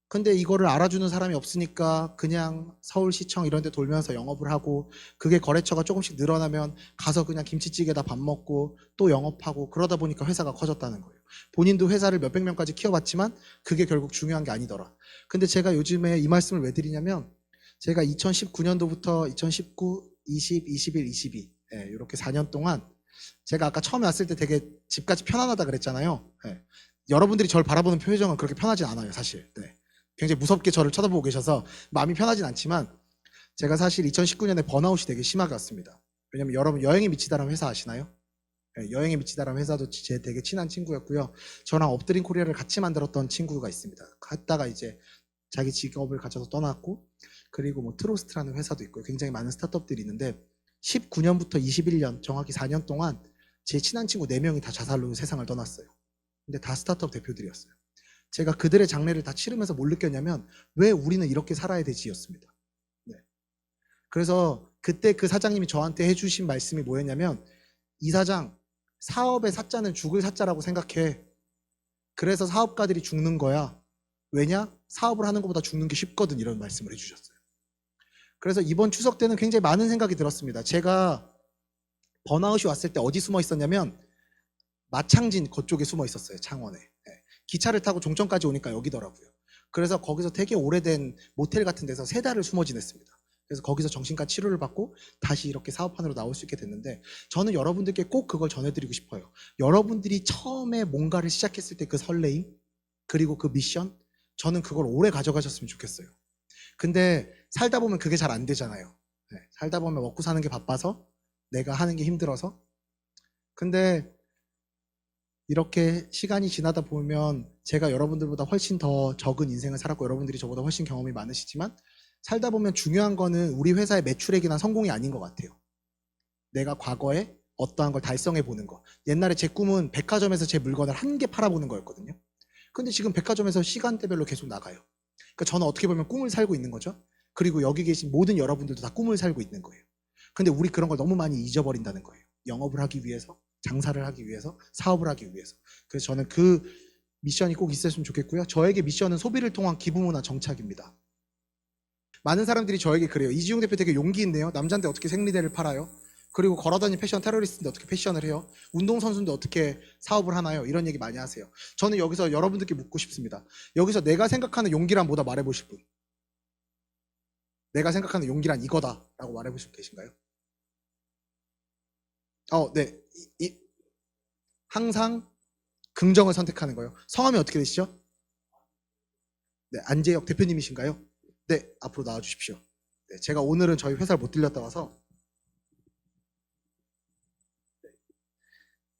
근데 이거를 알아주는 사람이 없으니까 그냥 서울시청 이런 데 돌면서 영업을 하고 그게 거래처가 조금씩 늘어나면 가서 그냥 김치찌개다 밥 먹고 또 영업하고 그러다 보니까 회사가 커졌다는 거예요. 본인도 회사를 몇백 명까지 키워봤지만 그게 결국 중요한 게 아니더라. 근데 제가 요즘에 이 말씀을 왜 드리냐면 제가 2019년도부터 2019, 20, 21, 22 이렇게 4년 동안 제가 아까 처음에 왔을 때 되게 집까지 편안하다 그랬잖아요. 여러분들이 저를 바라보는 표정은 그렇게 편하진 않아요, 사실. 굉장히 무섭게 저를 쳐다보고 계셔서 마음이 편하진 않지만 제가 사실 2019년에 번아웃이 되게 심하게 왔습니다. 왜냐면 여러분 여행에 미치다라는 회사 아시나요? 여행에 미치다라는 회사도 제 되게 친한 친구였고요. 저랑 엎드린 코리아를 같이 만들었던 친구가 있습니다. 갔다가 이제 자기 직업을 가져서 떠났고 그리고 뭐 트로스트라는 회사도 있고요. 굉장히 많은 스타트업들이 있는데 19년부터 21년 정확히 4년 동안 제 친한 친구 4명이 다 자살로 세상을 떠났어요. 근데 다 스타트업 대표들이었어요. 제가 그들의 장례를 다 치르면서 뭘 느꼈냐면 왜 우리는 이렇게 살아야 되지였습니다. 네. 그래서 그때 그 사장님이 저한테 해주신 말씀이 뭐였냐면 이 사장 사업의 사자는 죽을 사자라고 생각해. 그래서 사업가들이 죽는 거야. 왜냐? 사업을 하는 것보다 죽는 게 쉽거든 이런 말씀을 해주셨어요. 그래서 이번 추석 때는 굉장히 많은 생각이 들었습니다. 제가 번아웃이 왔을 때 어디 숨어 있었냐면 마창진 그쪽에 숨어 있었어요. 창원에. 네. 기차를 타고 종점까지 오니까 여기더라고요. 그래서 거기서 되게 오래된 모텔 같은 데서 3달을 숨어 지냈습니다. 그래서 거기서 정신과 치료를 받고 다시 이렇게 사업판으로 나올 수 있게 됐는데 저는 여러분들께 꼭 그걸 전해드리고 싶어요. 여러분들이 처음에 뭔가를 시작했을 때 그 설레임 그리고 그 미션 저는 그걸 오래 가져가셨으면 좋겠어요. 근데 살다 보면 그게 잘 안 되잖아요. 네, 살다 보면 먹고 사는 게 바빠서 내가 하는 게 힘들어서 근데 이렇게 시간이 지나다 보면 제가 여러분들보다 훨씬 더 적은 인생을 살았고 여러분들이 저보다 훨씬 경험이 많으시지만 살다 보면 중요한 거는 우리 회사의 매출액이나 성공이 아닌 것 같아요. 내가 과거에 어떠한 걸 달성해 보는 거. 옛날에 제 꿈은 백화점에서 제 물건을 한 개 팔아보는 거였거든요. 근데 지금 백화점에서 시간대별로 계속 나가요. 그러니까 저는 어떻게 보면 꿈을 살고 있는 거죠. 그리고 여기 계신 모든 여러분들도 다 꿈을 살고 있는 거예요. 근데 우리 그런 걸 너무 많이 잊어버린다는 거예요. 영업을 하기 위해서, 장사를 하기 위해서, 사업을 하기 위해서. 그래서 저는 그 미션이 꼭 있었으면 좋겠고요. 저에게 미션은 소비를 통한 기부문화 정착입니다. 많은 사람들이 저에게 그래요. 이지용 대표 되게 용기 있네요. 남자인데 어떻게 생리대를 팔아요? 그리고 걸어다니는 패션 테러리스트인데 어떻게 패션을 해요? 운동선수인데 어떻게 사업을 하나요? 이런 얘기 많이 하세요. 저는 여기서 여러분들께 묻고 싶습니다. 여기서 내가 생각하는 용기란 뭐다 말해보실 분? 내가 생각하는 용기란 이거다 라고 말해보실 분 계신가요? 네. 항상 긍정을 선택하는 거예요. 성함이 어떻게 되시죠? 네, 안재혁 대표님이신가요? 네, 앞으로 나와주십시오. 네, 제가 오늘은 저희 회사를 못 들렸다 와서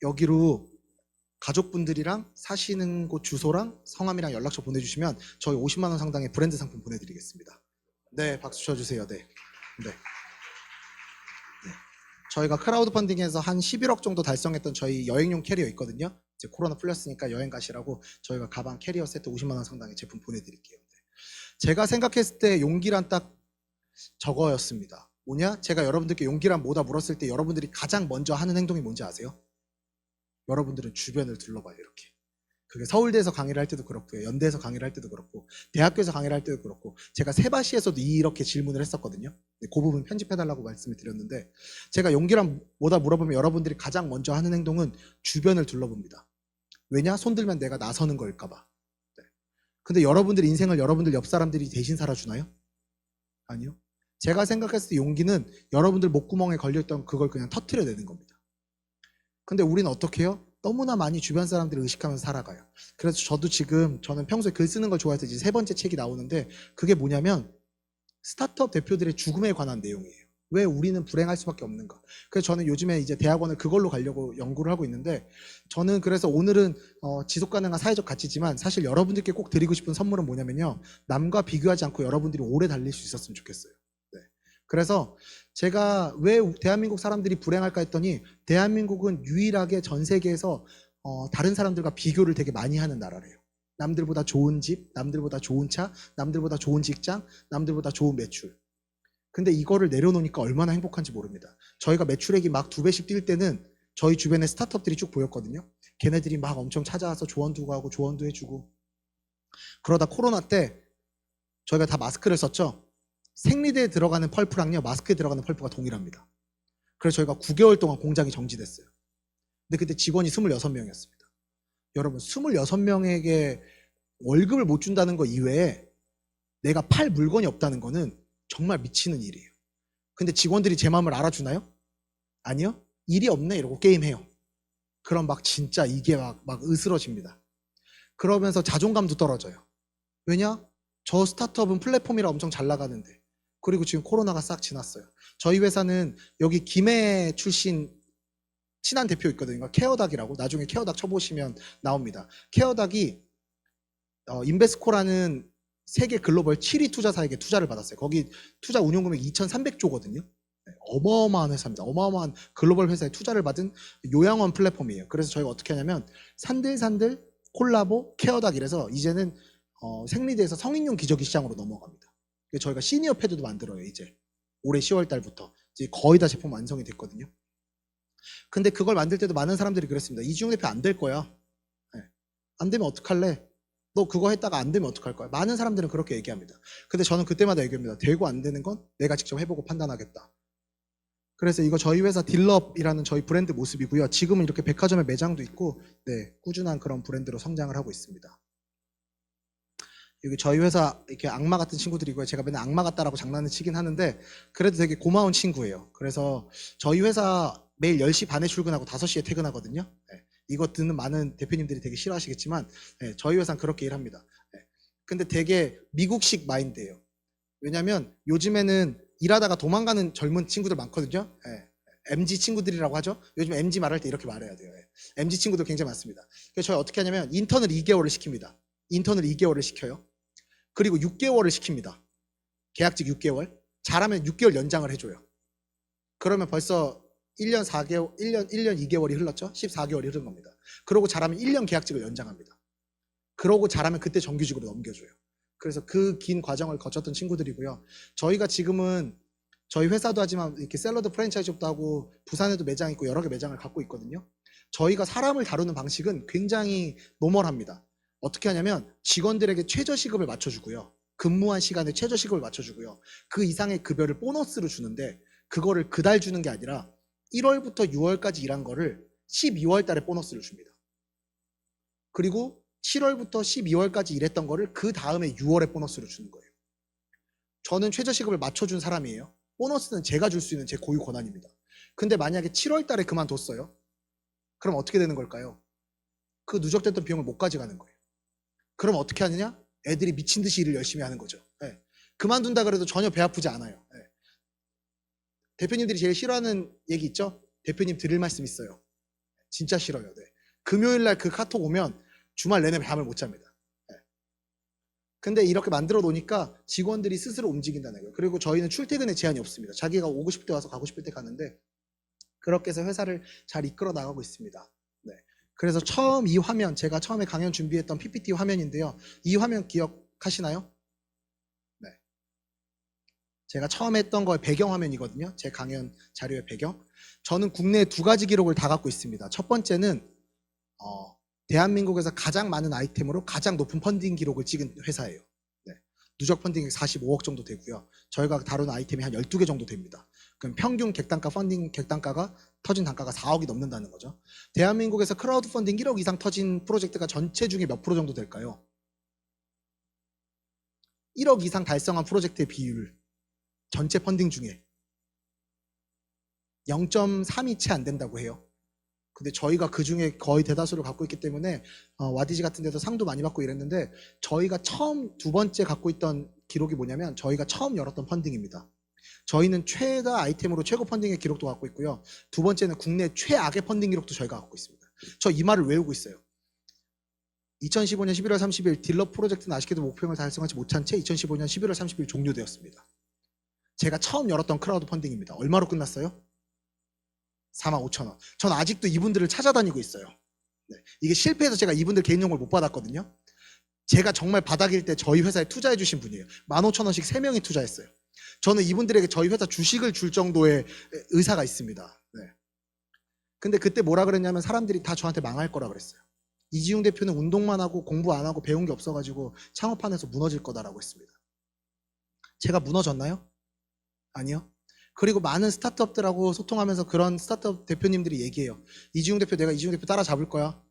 여기로 가족분들이랑 사시는 곳 주소랑 성함이랑 연락처 보내주시면 저희 50만 원 상당의 브랜드 상품 보내드리겠습니다. 네, 박수 쳐주세요. 네. 네. 저희가 크라우드 펀딩에서 한 11억 정도 달성했던 저희 여행용 캐리어 있거든요. 이제 코로나 풀렸으니까 여행 가시라고 저희가 가방 캐리어 세트 50만 원 상당의 제품 보내드릴게요. 네. 제가 생각했을 때 용기란 딱 저거였습니다. 뭐냐? 제가 여러분들께 용기란 뭐다 물었을 때 여러분들이 가장 먼저 하는 행동이 뭔지 아세요? 여러분들은 주변을 둘러봐요. 이렇게. 그게 서울대에서 강의를 할 때도 그렇고요. 연대에서 강의를 할 때도 그렇고 대학교에서 강의를 할 때도 그렇고 제가 세바시에서도 이렇게 질문을 했었거든요. 그 부분 편집해달라고 말씀을 드렸는데 제가 용기란 뭐다 물어보면 여러분들이 가장 먼저 하는 행동은 주변을 둘러봅니다. 왜냐? 손들면 내가 나서는 걸까봐. 네. 근데 여러분들 인생을 여러분들 옆 사람들이 대신 살아주나요? 아니요. 제가 생각했을 때 용기는 여러분들 목구멍에 걸려있던 그걸 그냥 터트려내는 겁니다. 근데 우리는 어떻게 해요? 너무나 많이 주변 사람들을 의식하면서 살아가요. 그래서 저는 평소에 글 쓰는 걸 좋아해서 이제 3번째 책이 나오는데 그게 뭐냐면 스타트업 대표들의 죽음에 관한 내용이에요. 왜 우리는 불행할 수밖에 없는가. 그래서 저는 요즘에 이제 대학원을 그걸로 가려고 연구를 하고 있는데 저는 그래서 오늘은 지속가능한 사회적 가치지만 사실 여러분들께 꼭 드리고 싶은 선물은 뭐냐면요. 남과 비교하지 않고 여러분들이 오래 달릴 수 있었으면 좋겠어요. 네. 그래서 제가 왜 대한민국 사람들이 불행할까 했더니 대한민국은 유일하게 전 세계에서 다른 사람들과 비교를 되게 많이 하는 나라래요. 남들보다 좋은 집, 남들보다 좋은 차, 남들보다 좋은 직장, 남들보다 좋은 매출. 근데 이거를 내려놓으니까 얼마나 행복한지 모릅니다. 저희가 매출액이 막 2배씩 뛸 때는 저희 주변에 스타트업들이 쭉 보였거든요. 걔네들이 막 엄청 찾아와서 조언도 하고 조언도 해주고 그러다 코로나 때 저희가 다 마스크를 썼죠. 생리대에 들어가는 펄프랑요 마스크에 들어가는 펄프가 동일합니다. 그래서 저희가 9개월 동안 공장이 정지됐어요. 근데 그때 직원이 26명이었습니다. 여러분 26명에게 월급을 못 준다는 거 이외에 내가 팔 물건이 없다는 거는 정말 미치는 일이에요. 근데 직원들이 제 마음을 알아주나요? 아니요. 일이 없네 이러고 게임해요. 그럼 막 진짜 이게 막 으스러집니다. 그러면서 자존감도 떨어져요. 왜냐? 저 스타트업은 플랫폼이라 엄청 잘 나가는데 그리고 지금 코로나가 싹 지났어요. 저희 회사는 여기 김해 출신 친한 대표 있거든요. 그러니까 케어닥이라고 나중에 케어닥 쳐보시면 나옵니다. 케어닥이 인베스코라는 세계 글로벌 7위 투자사에게 투자를 받았어요. 거기 투자 운용 금액이 2,300조거든요. 어마어마한 회사입니다. 어마어마한 글로벌 회사에 투자를 받은 요양원 플랫폼이에요. 그래서 저희가 어떻게 하냐면 산들산들, 콜라보, 케어닥 이래서 이제는 생리대에서 성인용 기저귀 시장으로 넘어갑니다. 그래서 저희가 시니어 패드도 만들어요. 이제 올해 10월 달부터 이제 거의 다 제품 완성이 됐거든요. 근데 그걸 만들 때도 많은 사람들이 그랬습니다. 이지용 대표 안 될 거야. 네. 안 되면 어떡할래? 너 그거 했다가 안 되면 어떡할 거야? 많은 사람들은 그렇게 얘기합니다. 근데 저는 그때마다 얘기합니다. 되고 안 되는 건 내가 직접 해보고 판단하겠다. 그래서 이거 저희 회사 딜럽이라는 저희 브랜드 모습이고요. 지금은 이렇게 백화점에 매장도 있고, 네, 꾸준한 그런 브랜드로 성장을 하고 있습니다. 여기 저희 회사 이렇게 악마 같은 친구들이고요. 제가 맨날 악마 같다라고 장난을 치긴 하는데 그래도 되게 고마운 친구예요. 그래서 저희 회사 매일 10시 반에 출근하고 5시에 퇴근하거든요. 네, 이거 듣는 많은 대표님들이 되게 싫어하시겠지만 네, 저희 회사는 그렇게 일합니다. 네, 근데 되게 미국식 마인드예요. 왜냐면 요즘에는 일하다가 도망가는 젊은 친구들 많거든요. 예. MZ 친구들이라고 하죠. 요즘 MZ 말할 때 이렇게 말해야 돼요. 예. MZ 친구들 굉장히 많습니다. 그래서 저희 어떻게 하냐면 인턴을 2개월을 시킵니다. 인턴을 2개월을 시켜요. 그리고 6개월을 시킵니다. 계약직 6개월. 잘하면 6개월 연장을 해줘요. 그러면 벌써 1년 4개월, 1년 2개월이 흘렀죠. 14개월이 흐른 겁니다. 그러고 잘하면 1년 계약직을 연장합니다. 그러고 잘하면 그때 정규직으로 넘겨줘요. 그래서 그 긴 과정을 거쳤던 친구들이고요. 저희가 지금은 저희 회사도 하지만 이렇게 샐러드 프랜차이즈업도 하고 부산에도 매장 있고 여러 개 매장을 갖고 있거든요. 저희가 사람을 다루는 방식은 굉장히 노멀합니다. 어떻게 하냐면 직원들에게 최저시급을 맞춰주고요. 근무한 시간에 최저시급을 맞춰주고요. 그 이상의 급여를 보너스로 주는데 그거를 그달 주는 게 아니라 1월부터 6월까지 일한 거를 12월 달에 보너스를 줍니다. 그리고 7월부터 12월까지 일했던 거를 그 다음에 6월에 보너스로 주는 거예요. 저는 최저시급을 맞춰준 사람이에요. 보너스는 제가 줄 수 있는 제 고유 권한입니다. 근데 만약에 7월 달에 그만뒀어요. 그럼 어떻게 되는 걸까요? 그 누적됐던 비용을 못 가져가는 거예요. 그럼 어떻게 하느냐? 애들이 미친 듯이 일을 열심히 하는 거죠. 네. 그만둔다 그래도 전혀 배 아프지 않아요. 네. 대표님들이 제일 싫어하는 얘기 있죠? 대표님 드릴 말씀 있어요. 진짜 싫어요. 네. 금요일 날 그 카톡 오면 주말 내내 잠을 못 잡니다. 네. 근데 이렇게 만들어 놓으니까 직원들이 스스로 움직인다는 거예요. 그리고 저희는 출퇴근에 제한이 없습니다. 자기가 오고 싶을 때 와서 가고 싶을 때 가는데 그렇게 해서 회사를 잘 이끌어 나가고 있습니다. 네. 그래서 처음 이 화면, 제가 처음에 강연 준비했던 PPT 화면인데요. 이 화면 기억하시나요? 네. 제가 처음 했던 거의 배경 화면이거든요. 제 강연 자료의 배경. 저는 국내 2가지 기록을 다 갖고 있습니다. 첫 번째는 대한민국에서 가장 많은 아이템으로 가장 높은 펀딩 기록을 찍은 회사예요. 네. 누적 펀딩이 45억 정도 되고요. 저희가 다루는 아이템이 한 12개 정도 됩니다. 그럼 평균 객단가 펀딩 객단가가 터진 단가가 4억이 넘는다는 거죠. 대한민국에서 크라우드 펀딩 1억 이상 터진 프로젝트가 전체 중에 몇 프로 정도 될까요? 1억 이상 달성한 프로젝트의 비율 전체 펀딩 중에 0.3이 채 안 된다고 해요. 근데 저희가 그 중에 거의 대다수를 갖고 있기 때문에 와디지 같은 데서 상도 많이 받고 이랬는데 저희가 처음 2번째 갖고 있던 기록이 뭐냐면 저희가 처음 열었던 펀딩입니다. 저희는 최다 아이템으로 최고 펀딩의 기록도 갖고 있고요. 2번째는 국내 최악의 펀딩 기록도 저희가 갖고 있습니다. 저 이 말을 외우고 있어요. 2015년 11월 30일 딜러 프로젝트는 아쉽게도 목표를 달성하지 못한 채 2015년 11월 30일 종료되었습니다. 제가 처음 열었던 크라우드 펀딩입니다. 얼마로 끝났어요? 45,000원. 전 아직도 이분들을 찾아다니고 있어요. 네. 이게 실패해서 제가 이분들 개인용을 못 받았거든요. 제가 정말 바닥일 때 저희 회사에 투자해 주신 분이에요. 15,000원씩 3명이 투자했어요. 저는 이분들에게 저희 회사 주식을 줄 정도의 의사가 있습니다. 네. 근데 그때 뭐라 그랬냐면 사람들이 다 저한테 망할 거라 그랬어요. 이지용 대표는 운동만 하고 공부 안 하고 배운 게 없어가지고 창업하면서 무너질 거다라고 했습니다. 제가 무너졌나요? 아니요. 그리고 많은 스타트업들하고 소통하면서 그런 스타트업 대표님들이 얘기해요. 이지용 대표 내가 이지용 대표 따라잡을 거야.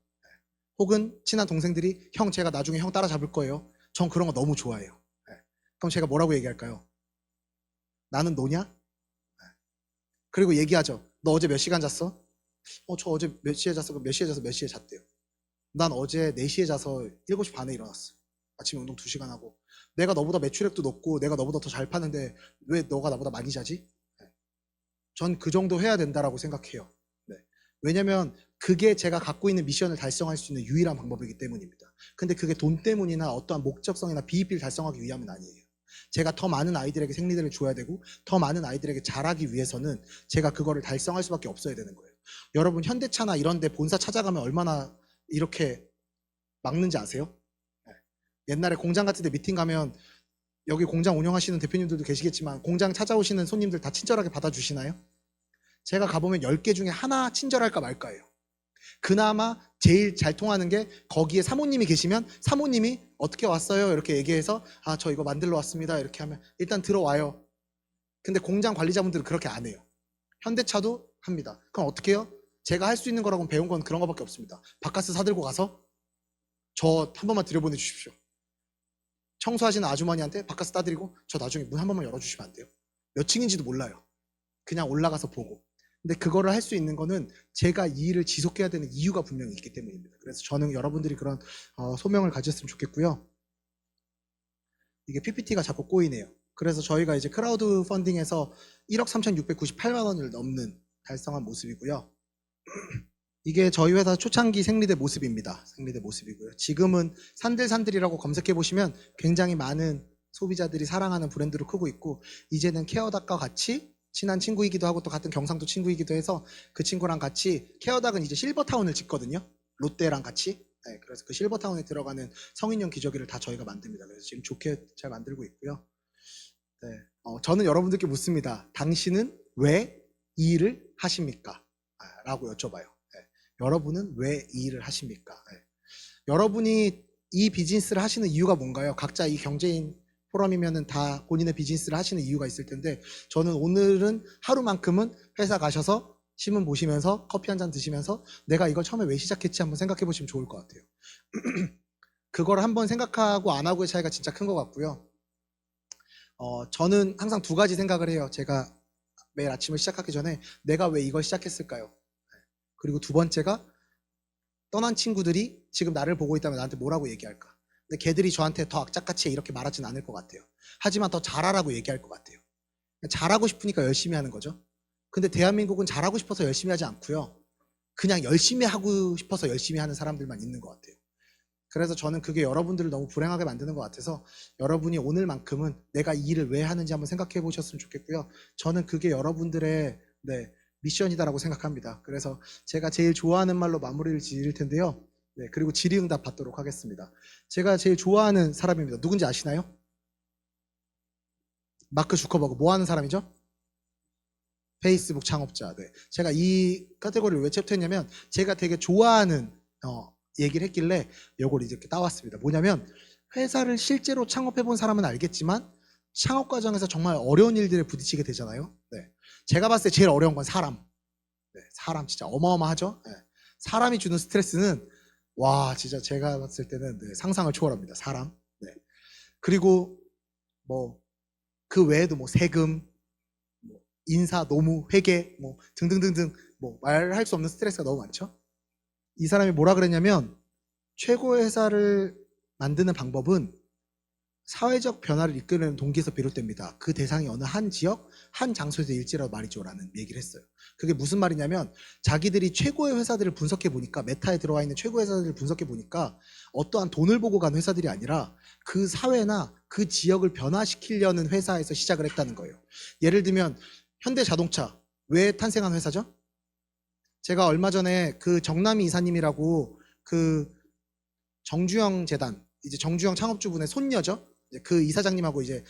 혹은 친한 동생들이 형 제가 나중에 형 따라잡을 거예요. 전 그런 거 너무 좋아해요. 그럼 제가 뭐라고 얘기할까요? 나는 노냐? 그리고 얘기하죠. 너 어제 몇 시간 잤어? 저 어제 몇 시에 잤어? 몇 시에 자서 몇 시에 잤대요. 난 어제 4시에 자서 7시 반에 일어났어. 아침에 운동 2시간 하고. 내가 너보다 매출액도 높고 내가 너보다 더 잘 파는데 왜 너가 나보다 많이 자지? 전 그 정도 해야 된다라고 생각해요. 네. 왜냐면 그게 제가 갖고 있는 미션을 달성할 수 있는 유일한 방법이기 때문입니다. 근데 그게 돈 때문이나 어떠한 목적성이나 비입비를 달성하기 위함은 아니에요. 제가 더 많은 아이들에게 생리대를 줘야 되고 더 많은 아이들에게 잘하기 위해서는 제가 그거를 달성할 수밖에 없어야 되는 거예요. 여러분 현대차나 이런 데 본사 찾아가면 얼마나 이렇게 막는지 아세요? 네. 옛날에 공장 같은 데 미팅 가면 여기 공장 운영하시는 대표님들도 계시겠지만 공장 찾아오시는 손님들 다 친절하게 받아주시나요? 제가 가보면 10개 중에 하나 친절할까 말까예요. 그나마 제일 잘 통하는 게 거기에 사모님이 계시면 사모님이 어떻게 왔어요? 이렇게 얘기해서 아, 저 이거 만들러 왔습니다. 이렇게 하면 일단 들어와요. 근데 공장 관리자분들은 그렇게 안 해요. 현대차도 합니다. 그럼 어떻게 해요? 제가 할 수 있는 거라고 배운 건 그런 거밖에 없습니다. 바카스 사들고 가서 저 한 번만 들여보내 주십시오. 청소하시는 아주머니한테 바카스 따드리고 저 나중에 문 한 번만 열어주시면 안 돼요? 몇 층인지도 몰라요. 그냥 올라가서 보고. 근데 그거를 할 수 있는 거는 제가 이 일을 지속해야 되는 이유가 분명히 있기 때문입니다. 그래서 저는 여러분들이 그런 소명을 가졌으면 좋겠고요. 이게 PPT가 자꾸 꼬이네요. 그래서 저희가 이제 크라우드 펀딩에서 1억 3,698만 원을 넘는 달성한 모습이고요. 이게 저희 회사 초창기 생리대 모습입니다. 생리대 모습이고요. 지금은 산들산들이라고 검색해 보시면 굉장히 많은 소비자들이 사랑하는 브랜드로 크고 있고 이제는 케어닥과 같이 친한 친구이기도 하고 또 같은 경상도 친구이기도 해서 그 친구랑 같이 케어닥은 이제 실버타운을 짓거든요. 롯데랑 같이. 네, 그래서 그 실버타운에 들어가는 성인용 기저귀를 다 저희가 만듭니다. 그래서 지금 좋게 잘 만들고 있고요. 네, 저는 여러분들께 묻습니다. 당신은 왜 이 일을 하십니까? 라고 여쭤봐요. 네, 여러분은 왜 이 일을 하십니까? 네. 여러분이 이 비즈니스를 하시는 이유가 뭔가요? 각자 이 경제인 포럼이면은 다 본인의 비즈니스를 하시는 이유가 있을 텐데 저는 오늘은 하루만큼은 회사 가셔서 신문 보시면서 커피 한 잔 드시면서 내가 이걸 처음에 왜 시작했지 한번 생각해 보시면 좋을 것 같아요. 그걸 한번 생각하고 안 하고의 차이가 진짜 큰 것 같고요. 저는 항상 두 가지 생각을 해요. 제가 매일 아침을 시작하기 전에 내가 왜 이걸 시작했을까요? 그리고 두 번째가 떠난 친구들이 지금 나를 보고 있다면 나한테 뭐라고 얘기할까? 근데 걔들이 저한테 더 악착같이 이렇게 말하진 않을 것 같아요. 하지만 더 잘하라고 얘기할 것 같아요. 잘하고 싶으니까 열심히 하는 거죠. 근데 대한민국은 잘하고 싶어서 열심히 하지 않고요. 그냥 열심히 하고 싶어서 열심히 하는 사람들만 있는 것 같아요. 그래서 저는 그게 여러분들을 너무 불행하게 만드는 것 같아서 여러분이 오늘만큼은 내가 이 일을 왜 하는지 한번 생각해 보셨으면 좋겠고요. 저는 그게 여러분들의 미션이다라고 생각합니다. 그래서 제가 제일 좋아하는 말로 마무리를 지을 텐데요. 네, 그리고 질의응답 받도록 하겠습니다. 제가 제일 좋아하는 사람입니다. 누군지 아시나요? 마크 주커버그. 뭐 하는 사람이죠? 페이스북 창업자. 네. 제가 이 카테고리를 왜 챕터했냐면 제가 되게 좋아하는 얘기를 했길래 이걸 이제 이렇게 따왔습니다. 뭐냐면 회사를 실제로 창업해 본 사람은 알겠지만 창업 과정에서 정말 어려운 일들에 부딪히게 되잖아요. 네. 제가 봤을 때 제일 어려운 건 사람. 네. 사람 진짜 어마어마하죠. 네. 사람이 주는 스트레스는 와 진짜 제가 봤을 때는 상상을 초월합니다. 사람. 네. 그리고 뭐 그 외에도 뭐 세금, 뭐 인사, 노무, 회계, 뭐 등등등등 뭐 말할 수 없는 스트레스가 너무 많죠. 이 사람이 뭐라 그랬냐면 최고의 회사를 만드는 방법은 사회적 변화를 이끌어내는 동기에서 비롯됩니다. 그 대상이 어느 한 지역, 한 장소에서 일지라도 말이죠 라는 얘기를 했어요. 그게 무슨 말이냐면 자기들이 최고의 회사들을 분석해 보니까 메타에 들어와 있는 최고의 회사들을 분석해 보니까 어떠한 돈을 보고 간 회사들이 아니라 그 사회나 그 지역을 변화시키려는 회사에서 시작을 했다는 거예요. 예를 들면 현대자동차 왜 탄생한 회사죠? 제가 얼마 전에 그 정남이 이사님이라고 그 정주영 재단 이제 정주영 창업주분의 손녀죠. 그 이사장님하고 이제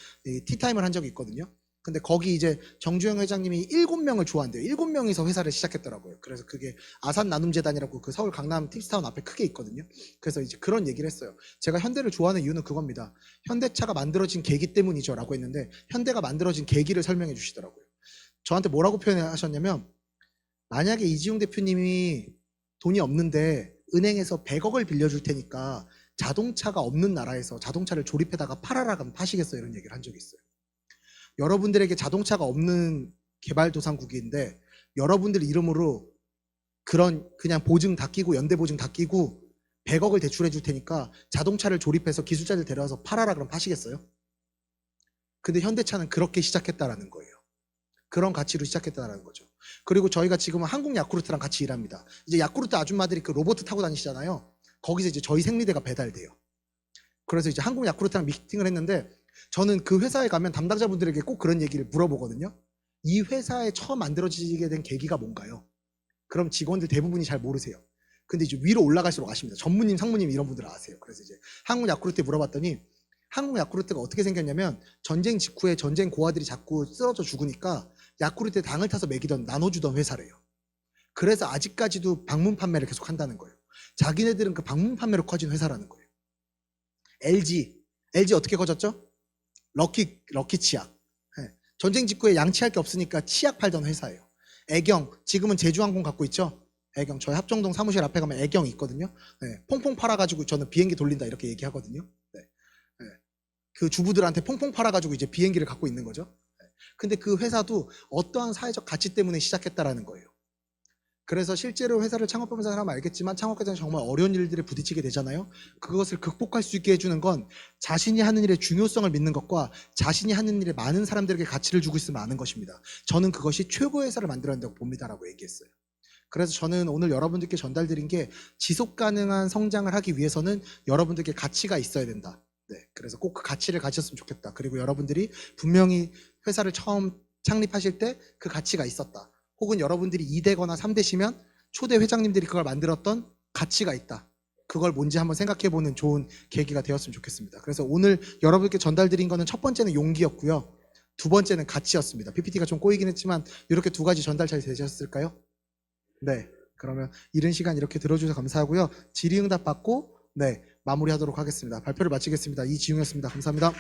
티타임을 한 적이 있거든요. 근데 거기 이제 정주영 회장님이 7명을 좋아한대요. 7명이서 회사를 시작했더라고요. 그래서 그게 아산 나눔재단이라고 그 서울 강남 팁스타운 앞에 크게 있거든요. 그래서 이제 그런 얘기를 했어요. 제가 현대를 좋아하는 이유는 그겁니다. 현대차가 만들어진 계기 때문이죠 라고 했는데 현대가 만들어진 계기를 설명해 주시더라고요. 저한테 뭐라고 표현하셨냐면 만약에 이지용 대표님이 돈이 없는데 은행에서 100억을 빌려줄 테니까 자동차가 없는 나라에서 자동차를 조립해다가 팔아라 그러면 파시겠어요? 이런 얘기를 한 적이 있어요. 여러분들에게 자동차가 없는 개발도상국인데 여러분들 이름으로 그냥 보증 다 끼고 연대 보증 다 끼고 100억을 대출해 줄 테니까 자동차를 조립해서 기술자들 데려와서 팔아라 그러면 파시겠어요? 근데 현대차는 그렇게 시작했다라는 거예요. 그런 가치로 시작했다는 거죠. 그리고 저희가 지금은 한국 야쿠르트랑 같이 일합니다. 이제 야쿠르트 아줌마들이 그 로봇 타고 다니시잖아요. 거기서 이제 저희 생리대가 배달돼요. 그래서 이제 한국 야쿠르트랑 미팅을 했는데 저는 그 회사에 가면 담당자분들에게 꼭 그런 얘기를 물어보거든요. 이 회사에 처음 만들어지게 된 계기가 뭔가요? 그럼 직원들 대부분이 잘 모르세요. 근데 이제 위로 올라갈수록 아십니다. 전무님, 상무님 이런 분들은 아세요. 그래서 이제 한국 야쿠르트에 물어봤더니 한국 야쿠르트가 어떻게 생겼냐면 전쟁 직후에 전쟁 고아들이 자꾸 쓰러져 죽으니까 야쿠르트에 당을 타서 먹이던 나눠주던 회사래요. 그래서 아직까지도 방문 판매를 계속 한다는 거예요. 자기네들은 그 방문 판매로 커진 회사라는 거예요. LG 어떻게 커졌죠? 럭키 치약. 예. 전쟁 직후에 양치할 게 없으니까 치약 팔던 회사예요. 애경, 지금은 제주항공 갖고 있죠? 애경, 저희 합정동 사무실 앞에 가면 애경이 있거든요. 네, 퐁퐁 팔아가지고 저는 비행기 돌린다 이렇게 얘기하거든요. 네, 네. 그 주부들한테 퐁퐁 팔아가지고 이제 비행기를 갖고 있는 거죠. 네. 근데 그 회사도 어떠한 사회적 가치 때문에 시작했다라는 거예요. 그래서 실제로 회사를 창업하면서 사람은 알겠지만 창업하자는 정말 어려운 일들에 부딪히게 되잖아요. 그것을 극복할 수 있게 해주는 건 자신이 하는 일의 중요성을 믿는 것과 자신이 하는 일에 많은 사람들에게 가치를 주고 있으면 아는 것입니다. 저는 그것이 최고의 회사를 만들어낸다고 봅니다라고 얘기했어요. 그래서 저는 오늘 여러분들께 전달드린 게 지속 가능한 성장을 하기 위해서는 여러분들께 가치가 있어야 된다. 네, 그래서 꼭 그 가치를 가졌으면 좋겠다. 그리고 여러분들이 분명히 회사를 처음 창립하실 때 그 가치가 있었다. 혹은 여러분들이 2대거나 3대시면 초대 회장님들이 그걸 만들었던 가치가 있다. 그걸 뭔지 한번 생각해보는 좋은 계기가 되었으면 좋겠습니다. 그래서 오늘 여러분께 전달드린 거는 첫 번째는 용기였고요. 두 번째는 가치였습니다. PPT가 좀 꼬이긴 했지만 이렇게 두 가지 전달 잘 되셨을까요? 네. 그러면 이른 시간 이렇게 들어주셔서 감사하고요. 질의응답 받고 네 마무리하도록 하겠습니다. 발표를 마치겠습니다. 이지웅이었습니다. 감사합니다.